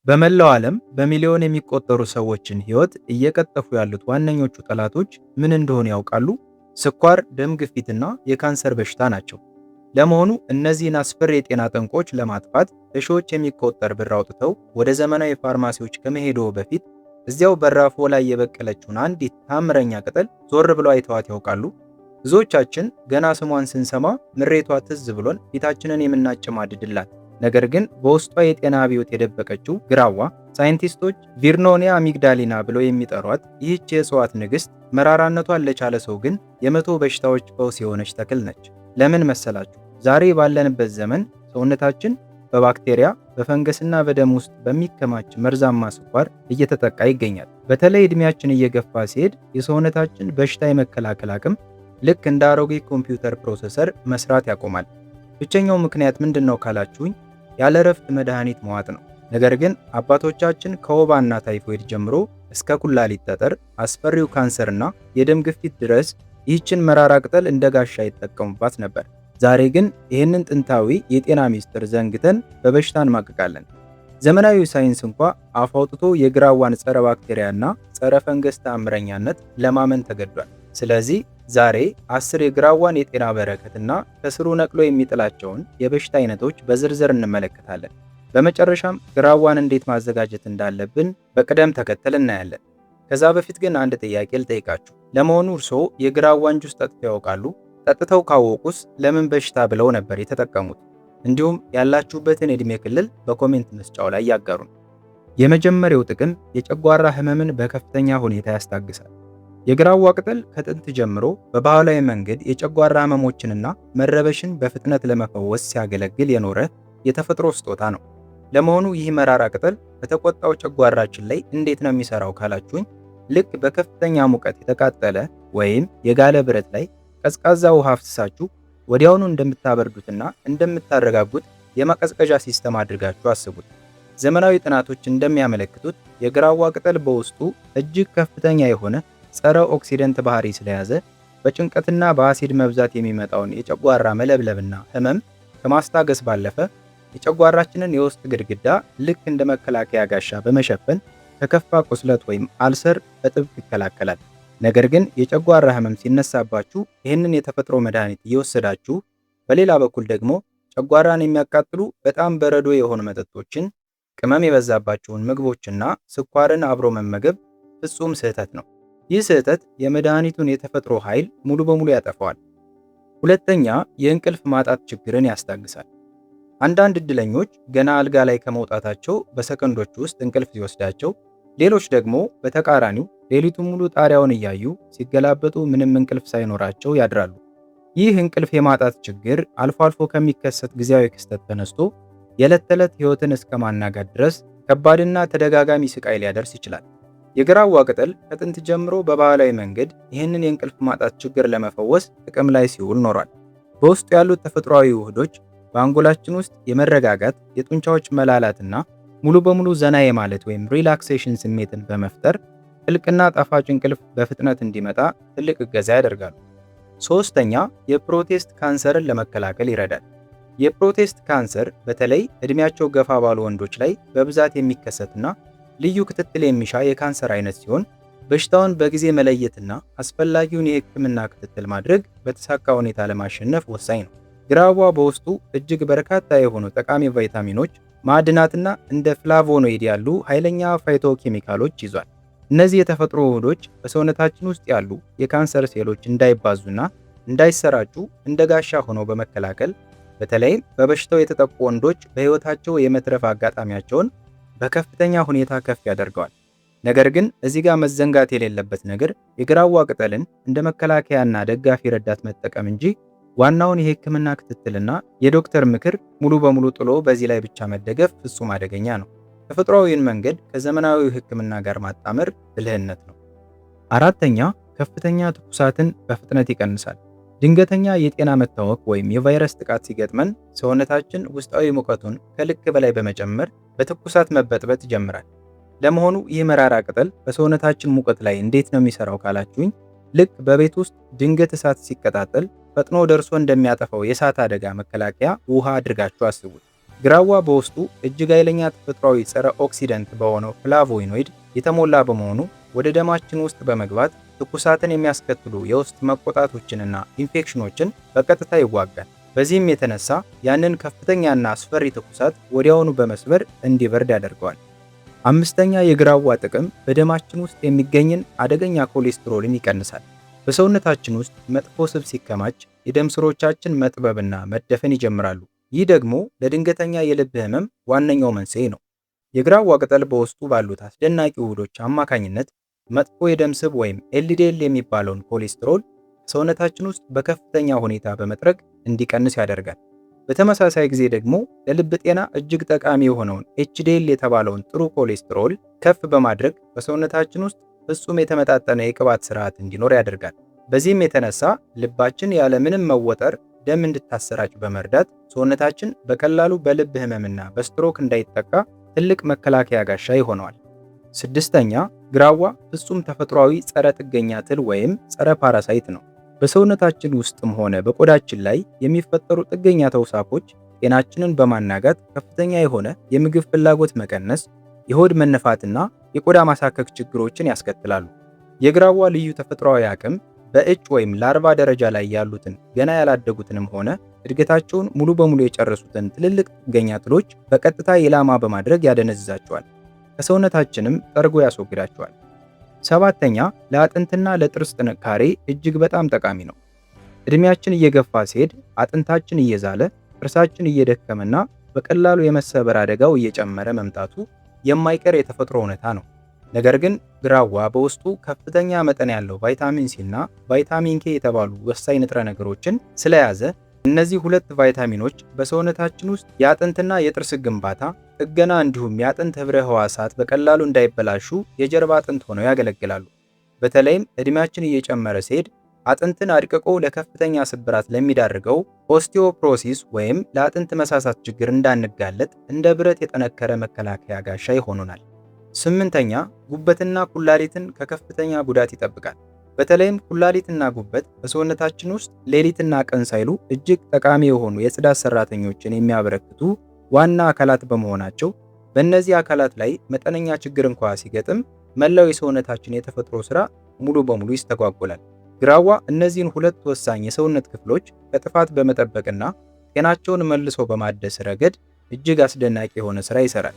በመላው ዓለም በሚሊዮን የሚቆጠሩ ሰዎችን ሕይወት እየቀጠፉ ያሉት ዋነኞቹ ጠላቶች ምን እንደሆኑ ያውቃሉ? ስኳር፣ ደም ግፊትና የካንሰር በሽታ ናቸው። ለመሆኑ እነዚህን አስፈሪ የጤና ጠንቆች ለማጥፋት በሺዎች የሚቆጠር ብር አውጥተው ወደ ዘመናዊ ፋርማሲዎች ከመሄድዎ በፊት እዚያው በራፍዎ ላይ የበቀለችውን አንዲት ታምረኛ ቅጠል ዞር ብለው አይተዋት ያውቃሉ? ብዙዎቻችን ገና ስሟን ስንሰማ ምሬቷ ትዝ ብሎን ፊታችንን የምናጨማድድላት ነገር ግን በውስጧ የጤና አብዮት የደበቀችው ግራዋ ሳይንቲስቶች ቪርኖኒያ አሚግዳሊና ብለው የሚጠሯት ይህች የእጽዋት ንግሥት መራራነቷን ለቻለ ሰው ግን የመቶ በሽታዎች ፈውስ የሆነች ተክል ነች። ለምን መሰላችሁ? ዛሬ ባለንበት ዘመን ሰውነታችን በባክቴሪያ በፈንገስና በደም ውስጥ በሚከማች መርዛማ ስኳር እየተጠቃ ይገኛል። በተለይ ዕድሜያችን እየገፋ ሲሄድ የሰውነታችን በሽታ የመከላከል አቅም ልክ እንደ አሮጌ ኮምፒውተር ፕሮሰሰር መስራት ያቆማል። ብቸኛው ምክንያት ምንድነው ካላችሁኝ ያለ እረፍት መድኃኒት መዋጥ ነው። ነገር ግን አባቶቻችን ከወባና ታይፎይድ ጀምሮ እስከ ኩላሊት ጠጠር፣ አስፈሪው ካንሰርና የደም ግፊት ድረስ ይህችን መራራ ቅጠል እንደ ጋሻ ይጠቀሙባት ነበር። ዛሬ ግን ይህንን ጥንታዊ የጤና ሚስጥር ዘንግተን በበሽታ እንማቅቃለን። ዘመናዊ ሳይንስ እንኳ አፍ አውጥቶ የግራዋን ጸረ ባክቴሪያና ጸረ ፈንገስ ተአምረኛነት ለማመን ተገዷል። ስለዚህ ዛሬ 10 የግራዋን የጤና በረከትና ከስሩ ነቅሎ የሚጥላቸውን የበሽታ አይነቶች በዝርዝር እንመለከታለን። በመጨረሻም ግራዋን እንዴት ማዘጋጀት እንዳለብን በቅደም ተከተል እናያለን። ከዛ በፊት ግን አንድ ጥያቄ ልጠይቃችሁ። ለመሆኑ እርስዎ የግራዋን ጁስ ጠጥተው ያውቃሉ? ጠጥተው ካወቁስ ለምን በሽታ ብለው ነበር የተጠቀሙት? እንዲሁም ያላችሁበትን ዕድሜ ክልል በኮሜንት መስጫው ላይ ያጋሩን። የመጀመሪያው ጥቅም የጨጓራ ህመምን በከፍተኛ ሁኔታ ያስታግሳል። የግራዋ ቅጠል ከጥንት ጀምሮ በባህላዊ መንገድ የጨጓራ ህመሞችንና መረበሽን በፍጥነት ለመፈወስ ሲያገለግል የኖረ የተፈጥሮ ስጦታ ነው። ለመሆኑ ይህ መራራ ቅጠል በተቆጣው ጨጓራችን ላይ እንዴት ነው የሚሰራው ካላችሁኝ፣ ልክ በከፍተኛ ሙቀት የተቃጠለ ወይም የጋለ ብረት ላይ ቀዝቃዛ ውሃ አፍስሳችሁ ወዲያውኑ እንደምታበርዱትና እንደምታረጋጉት የማቀዝቀዣ ሲስተም አድርጋችሁ አስቡት። ዘመናዊ ጥናቶች እንደሚያመለክቱት የግራዋ ቅጠል በውስጡ እጅግ ከፍተኛ የሆነ ጸረ ኦክሲደንት ባህሪ ስለያዘ በጭንቀትና በአሲድ መብዛት የሚመጣውን የጨጓራ መለብለብና ህመም ከማስታገስ ባለፈ የጨጓራችንን የውስጥ ግድግዳ ልክ እንደ መከላከያ ጋሻ በመሸፈን ከከፋ ቁስለት ወይም አልሰር በጥብቅ ይከላከላል። ነገር ግን የጨጓራ ህመም ሲነሳባችሁ ይህንን የተፈጥሮ መድኃኒት እየወሰዳችሁ በሌላ በኩል ደግሞ ጨጓራን የሚያቃጥሉ በጣም በረዶ የሆኑ መጠጦችን፣ ቅመም የበዛባቸውን ምግቦችና ስኳርን አብሮ መመገብ ፍጹም ስህተት ነው። ይህ ስህተት የመድኃኒቱን የተፈጥሮ ኃይል ሙሉ በሙሉ ያጠፋዋል። ሁለተኛ፣ የእንቅልፍ ማጣት ችግርን ያስታግሳል። አንዳንድ እድለኞች ገና አልጋ ላይ ከመውጣታቸው በሰከንዶች ውስጥ እንቅልፍ ሲወስዳቸው፣ ሌሎች ደግሞ በተቃራኒው ሌሊቱን ሙሉ ጣሪያውን እያዩ ሲገላበጡ ምንም እንቅልፍ ሳይኖራቸው ያድራሉ። ይህ እንቅልፍ የማጣት ችግር አልፎ አልፎ ከሚከሰት ጊዜያዊ ክስተት ተነስቶ የዕለት ተዕለት ሕይወትን እስከ ማናጋት ድረስ ከባድና ተደጋጋሚ ስቃይ ሊያደርስ ይችላል። የግራዋ ቅጠል ከጥንት ጀምሮ በባህላዊ መንገድ ይህንን የእንቅልፍ ማጣት ችግር ለመፈወስ ጥቅም ላይ ሲውል ኖሯል። በውስጡ ያሉት ተፈጥሯዊ ውህዶች በአንጎላችን ውስጥ የመረጋጋት፣ የጡንቻዎች መላላትና ሙሉ በሙሉ ዘና የማለት ወይም ሪላክሴሽን ስሜትን በመፍጠር ጥልቅና ጣፋጭ እንቅልፍ በፍጥነት እንዲመጣ ትልቅ እገዛ ያደርጋሉ። ሶስተኛ፣ የፕሮስቴት ካንሰርን ለመከላከል ይረዳል። የፕሮስቴት ካንሰር በተለይ ዕድሜያቸው ገፋ ባሉ ወንዶች ላይ በብዛት የሚከሰትና ልዩ ክትትል የሚሻ የካንሰር አይነት ሲሆን በሽታውን በጊዜ መለየትና አስፈላጊውን የሕክምና ክትትል ማድረግ በተሳካ ሁኔታ ለማሸነፍ ወሳኝ ነው። ግራዋ በውስጡ እጅግ በርካታ የሆኑ ጠቃሚ ቫይታሚኖች፣ ማዕድናትና እንደ ፍላቮኖይድ ያሉ ኃይለኛ ፋይቶኬሚካሎች ይዟል። እነዚህ የተፈጥሮ ውህዶች በሰውነታችን ውስጥ ያሉ የካንሰር ሴሎች እንዳይባዙና እንዳይሰራጩ እንደ ጋሻ ሆነው በመከላከል በተለይም በበሽታው የተጠቁ ወንዶች በሕይወታቸው የመትረፍ አጋጣሚያቸውን በከፍተኛ ሁኔታ ከፍ ያደርገዋል። ነገር ግን እዚህ ጋር መዘንጋት የሌለበት ነገር የግራዋ ቅጠልን እንደ መከላከያና ደጋፊ ረዳት መጠቀም እንጂ ዋናውን የሕክምና ክትትልና የዶክተር ምክር ሙሉ በሙሉ ጥሎ በዚህ ላይ ብቻ መደገፍ ፍጹም አደገኛ ነው። ተፈጥሯዊውን መንገድ ከዘመናዊው ሕክምና ጋር ማጣመር ብልህነት ነው። አራተኛ፣ ከፍተኛ ትኩሳትን በፍጥነት ይቀንሳል። ድንገተኛ የጤና መታወክ ወይም የቫይረስ ጥቃት ሲገጥመን ሰውነታችን ውስጣዊ ሙቀቱን ከልክ በላይ በመጨመር በትኩሳት መበጥበጥ ይጀምራል። ለመሆኑ ይህ መራራ ቅጠል በሰውነታችን ሙቀት ላይ እንዴት ነው የሚሰራው ካላችሁኝ፣ ልክ በቤት ውስጥ ድንገት እሳት ሲቀጣጠል ፈጥኖ ደርሶ እንደሚያጠፋው የእሳት አደጋ መከላከያ ውሃ አድርጋችሁ አስቡት። ግራዋ በውስጡ እጅግ ኃይለኛ ተፈጥሯዊ ጸረ ኦክሲደንት በሆነው ፍላቮይኖይድ የተሞላ በመሆኑ ወደ ደማችን ውስጥ በመግባት ትኩሳትን የሚያስከትሉ የውስጥ መቆጣቶችንና ኢንፌክሽኖችን በቀጥታ ይዋጋል። በዚህም የተነሳ ያንን ከፍተኛና አስፈሪ ትኩሳት ወዲያውኑ በመስበር እንዲበርድ ያደርገዋል። አምስተኛ የግራዋ ጥቅም በደማችን ውስጥ የሚገኝን አደገኛ ኮሌስትሮልን ይቀንሳል። በሰውነታችን ውስጥ መጥፎ ስብ ሲከማች የደም ስሮቻችን መጥበብና መደፈን ይጀምራሉ። ይህ ደግሞ ለድንገተኛ የልብ ህመም ዋነኛው መንስኤ ነው። የግራዋ ቅጠል በውስጡ ባሉት አስደናቂ ውህዶች አማካኝነት መጥፎ የደም ስብ ወይም ኤልዲኤል የሚባለውን ኮሌስትሮል ሰውነታችን ውስጥ በከፍተኛ ሁኔታ በመጥረግ እንዲቀንስ ያደርጋል። በተመሳሳይ ጊዜ ደግሞ ለልብ ጤና እጅግ ጠቃሚ የሆነውን ኤችዲኤል የተባለውን ጥሩ ኮሌስትሮል ከፍ በማድረግ በሰውነታችን ውስጥ ፍጹም የተመጣጠነ የቅባት ስርዓት እንዲኖር ያደርጋል። በዚህም የተነሳ ልባችን ያለ ምንም መወጠር ደም እንድታሰራጭ በመርዳት ሰውነታችን በቀላሉ በልብ ህመምና በስትሮክ እንዳይጠቃ ትልቅ መከላከያ ጋሻ ይሆነዋል። ስድስተኛ ግራዋ ፍጹም ተፈጥሯዊ ጸረ ጥገኛ ትል ወይም ጸረ ፓራሳይት ነው። በሰውነታችን ውስጥም ሆነ በቆዳችን ላይ የሚፈጠሩ ጥገኛ ተውሳኮች ጤናችንን በማናጋት ከፍተኛ የሆነ የምግብ ፍላጎት መቀነስ፣ የሆድ መነፋትና የቆዳ ማሳከክ ችግሮችን ያስከትላሉ። የግራዋ ልዩ ተፈጥሯዊ አቅም በእጭ ወይም ላርቫ ደረጃ ላይ ያሉትን ገና ያላደጉትንም ሆነ እድገታቸውን ሙሉ በሙሉ የጨረሱትን ትልልቅ ጥገኛ ትሎች በቀጥታ ኢላማ በማድረግ ያደነዝዛቸዋል፣ ከሰውነታችንም ጠርጎ ያስወግዳቸዋል። ሰባተኛ ለአጥንትና ለጥርስ ጥንካሬ እጅግ በጣም ጠቃሚ ነው። እድሜያችን እየገፋ ሲሄድ አጥንታችን እየዛለ ጥርሳችን እየደከመና በቀላሉ የመሰበር አደጋው እየጨመረ መምጣቱ የማይቀር የተፈጥሮ እውነታ ነው። ነገር ግን ግራዋ በውስጡ ከፍተኛ መጠን ያለው ቫይታሚን ሲ እና ቫይታሚን ኬ የተባሉ ወሳኝ ንጥረ ነገሮችን ስለያዘ እነዚህ ሁለት ቫይታሚኖች በሰውነታችን ውስጥ የአጥንትና የጥርስ ግንባታ ጥገና እንዲሁም የአጥንት ህብረ ህዋሳት በቀላሉ እንዳይበላሹ የጀርባ አጥንት ሆነው ያገለግላሉ። በተለይም እድሜያችን እየጨመረ ሲሄድ አጥንትን አድቅቆ ለከፍተኛ ስብራት ለሚዳርገው ኦስቲዮፕሮሲስ ወይም ለአጥንት መሳሳት ችግር እንዳንጋለጥ እንደ ብረት የጠነከረ መከላከያ ጋሻ ይሆኑናል። ስምንተኛ ጉበትና ኩላሊትን ከከፍተኛ ጉዳት ይጠብቃል። በተለይም ኩላሊትና ጉበት በሰውነታችን ውስጥ ሌሊትና ቀን ሳይሉ እጅግ ጠቃሚ የሆኑ የጽዳት ሰራተኞችን የሚያበረክቱ ዋና አካላት በመሆናቸው በእነዚህ አካላት ላይ መጠነኛ ችግር እንኳ ሲገጥም መላው የሰውነታችን የተፈጥሮ ስራ ሙሉ በሙሉ ይስተጓጎላል። ግራዋ እነዚህን ሁለት ወሳኝ የሰውነት ክፍሎች ከጥፋት በመጠበቅና ጤናቸውን መልሶ በማደስ ረገድ እጅግ አስደናቂ የሆነ ስራ ይሰራል።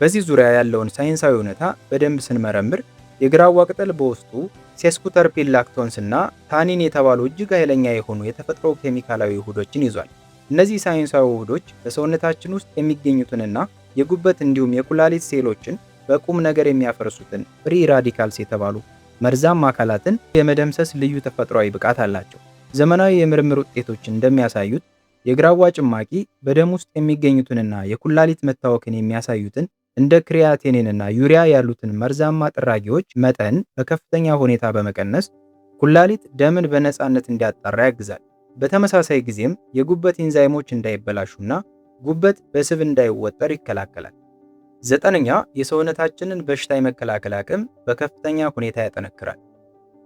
በዚህ ዙሪያ ያለውን ሳይንሳዊ እውነታ በደንብ ስንመረምር የግራዋ ቅጠል በውስጡ ሴስኩተርፒን ላክቶንስ እና ታኒን የተባሉ እጅግ ኃይለኛ የሆኑ የተፈጥሮ ኬሚካላዊ ውህዶችን ይዟል። እነዚህ ሳይንሳዊ ውህዶች በሰውነታችን ውስጥ የሚገኙትንና የጉበት እንዲሁም የኩላሊት ሴሎችን በቁም ነገር የሚያፈርሱትን ፍሪ ራዲካልስ የተባሉ መርዛማ አካላትን የመደምሰስ ልዩ ተፈጥሯዊ ብቃት አላቸው። ዘመናዊ የምርምር ውጤቶች እንደሚያሳዩት የግራዋ ጭማቂ በደም ውስጥ የሚገኙትንና የኩላሊት መታወክን የሚያሳዩትን እንደ ክሪያቲኒንና ዩሪያ ያሉትን መርዛማ ጥራጊዎች መጠን በከፍተኛ ሁኔታ በመቀነስ ኩላሊት ደምን በነፃነት እንዲያጣራ ያግዛል። በተመሳሳይ ጊዜም የጉበት ኢንዛይሞች እንዳይበላሹና ጉበት በስብ እንዳይወጠር ይከላከላል። ዘጠነኛ የሰውነታችንን በሽታ የመከላከል አቅም በከፍተኛ ሁኔታ ያጠነክራል።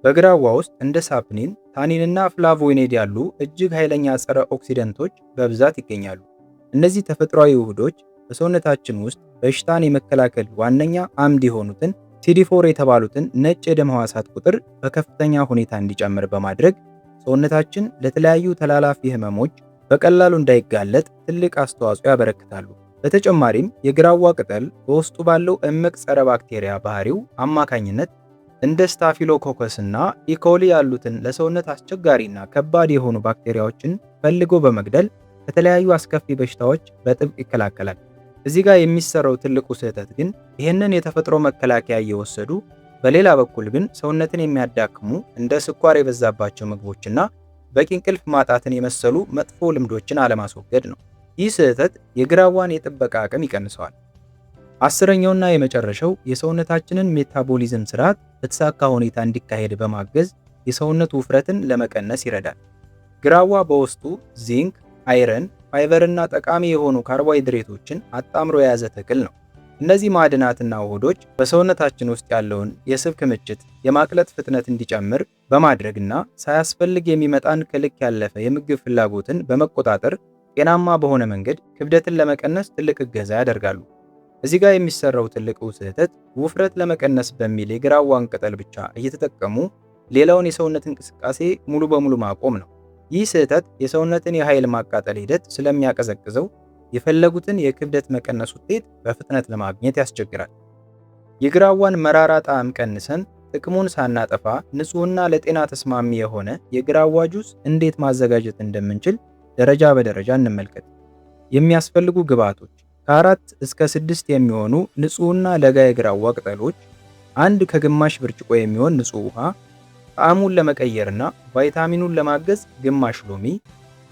በግራዋ ውስጥ እንደ ሳፕኒን፣ ታኒንና ፍላቮይኔድ ያሉ እጅግ ኃይለኛ ጸረ ኦክሲደንቶች በብዛት ይገኛሉ። እነዚህ ተፈጥሯዊ ውህዶች በሰውነታችን ውስጥ በሽታን የመከላከል ዋነኛ አምድ የሆኑትን ሲዲ4 የተባሉትን ነጭ የደም ሕዋሳት ቁጥር በከፍተኛ ሁኔታ እንዲጨምር በማድረግ ሰውነታችን ለተለያዩ ተላላፊ ህመሞች በቀላሉ እንዳይጋለጥ ትልቅ አስተዋጽኦ ያበረክታሉ። በተጨማሪም የግራዋ ቅጠል በውስጡ ባለው እምቅ ጸረ ባክቴሪያ ባህሪው አማካኝነት እንደ ስታፊሎኮከስ እና ኢኮሊ ያሉትን ለሰውነት አስቸጋሪና ከባድ የሆኑ ባክቴሪያዎችን ፈልጎ በመግደል ከተለያዩ አስከፊ በሽታዎች በጥብቅ ይከላከላል። እዚህ ጋር የሚሰራው ትልቁ ስህተት ግን ይህንን የተፈጥሮ መከላከያ እየወሰዱ በሌላ በኩል ግን ሰውነትን የሚያዳክሙ እንደ ስኳር የበዛባቸው ምግቦችና በቂ እንቅልፍ ማጣትን የመሰሉ መጥፎ ልምዶችን አለማስወገድ ነው። ይህ ስህተት የግራዋን የጥበቃ አቅም ይቀንሰዋል። አስረኛውና የመጨረሻው የሰውነታችንን ሜታቦሊዝም ስርዓት በተሳካ ሁኔታ እንዲካሄድ በማገዝ የሰውነት ውፍረትን ለመቀነስ ይረዳል። ግራዋ በውስጡ ዚንክ፣ አይረን፣ ፋይበርና ጠቃሚ የሆኑ ካርቦሃይድሬቶችን አጣምሮ የያዘ ተክል ነው። እነዚህ ማዕድናትና ውህዶች በሰውነታችን ውስጥ ያለውን የስብ ክምችት የማቅለጥ ፍጥነት እንዲጨምር በማድረግና ሳያስፈልግ የሚመጣን ከልክ ያለፈ የምግብ ፍላጎትን በመቆጣጠር ጤናማ በሆነ መንገድ ክብደትን ለመቀነስ ትልቅ እገዛ ያደርጋሉ። እዚህ ጋር የሚሰራው ትልቁ ስህተት ውፍረት ለመቀነስ በሚል የግራዋን ቅጠል ብቻ እየተጠቀሙ ሌላውን የሰውነት እንቅስቃሴ ሙሉ በሙሉ ማቆም ነው። ይህ ስህተት የሰውነትን የኃይል ማቃጠል ሂደት ስለሚያቀዘቅዘው የፈለጉትን የክብደት መቀነስ ውጤት በፍጥነት ለማግኘት ያስቸግራል። የግራዋን መራራ ጣዕም ቀንሰን ጥቅሙን ሳናጠፋ ንጹህና ለጤና ተስማሚ የሆነ የግራዋ ጁስ እንዴት ማዘጋጀት እንደምንችል ደረጃ በደረጃ እንመልከት። የሚያስፈልጉ ግብዓቶች ከ4 እስከ 6 የሚሆኑ ንጹህና ለጋ የግራዋ ቅጠሎች፣ አንድ ከግማሽ ብርጭቆ የሚሆን ንጹህ ውሃ፣ ጣዕሙን ለመቀየርና ቫይታሚኑን ለማገዝ ግማሽ ሎሚ።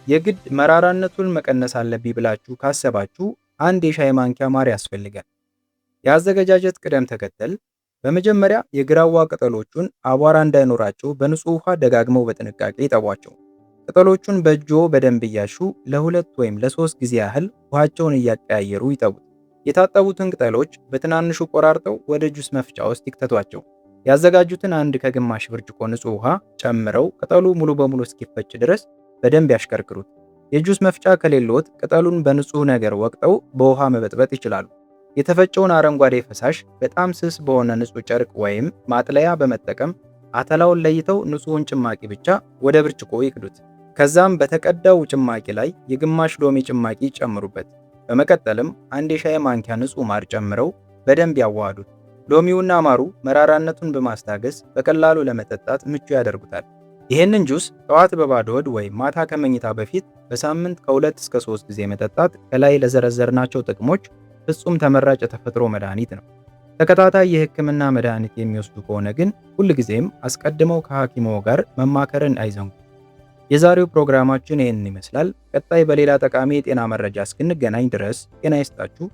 የግድ መራራነቱን መቀነስ አለብኝ ብላችሁ ካሰባችሁ አንድ የሻይ ማንኪያ ማር ያስፈልጋል። የአዘገጃጀት ቅደም ተከተል በመጀመሪያ የግራዋ ቅጠሎቹን አቧራ እንዳይኖራቸው በንጹህ ውሃ ደጋግመው በጥንቃቄ ይጠቧቸው። ቅጠሎቹን በእጅዎ በደንብ እያሹ ለ2 ወይም ለ3 ጊዜ ያህል ውሃቸውን እያቀያየሩ ይጠቡት። የታጠቡትን ቅጠሎች በትናንሹ ቆራርጠው ወደ ጁስ መፍጫ ውስጥ ይክተቷቸው። ያዘጋጁትን አንድ ከግማሽ ብርጭቆ ንጹህ ውሃ ጨምረው ቅጠሉ ሙሉ በሙሉ እስኪፈጭ ድረስ በደንብ ያሽከርክሩት። የጁስ መፍጫ ከሌሎት ቅጠሉን በንጹህ ነገር ወቅጠው በውሃ መበጥበጥ ይችላሉ። የተፈጨውን አረንጓዴ ፈሳሽ በጣም ስስ በሆነ ንጹህ ጨርቅ ወይም ማጥለያ በመጠቀም አተላውን ለይተው ንጹህን ጭማቂ ብቻ ወደ ብርጭቆ ይቅዱት። ከዛም በተቀዳው ጭማቂ ላይ የግማሽ ሎሚ ጭማቂ ጨምሩበት። በመቀጠልም አንድ የሻይ ማንኪያ ንጹህ ማር ጨምረው በደንብ ያዋሃዱት። ሎሚውና ማሩ መራራነቱን በማስታገስ በቀላሉ ለመጠጣት ምቹ ያደርጉታል። ይህንን ጁስ ጠዋት በባዶ ሆድ ወይም ማታ ከመኝታ በፊት በሳምንት ከ2 እስከ 3 ጊዜ መጠጣት ከላይ ለዘረዘርናቸው ጥቅሞች ፍጹም ተመራጭ የተፈጥሮ መድኃኒት ነው። ተከታታይ የሕክምና መድኃኒት የሚወስዱ ከሆነ ግን ሁልጊዜም አስቀድመው ከሐኪምዎ ጋር መማከርን አይዘንጉ። የዛሬው ፕሮግራማችን ይህንን ይመስላል። ቀጣይ በሌላ ጠቃሚ የጤና መረጃ እስክንገናኝ ድረስ ጤና ይስጣችሁ።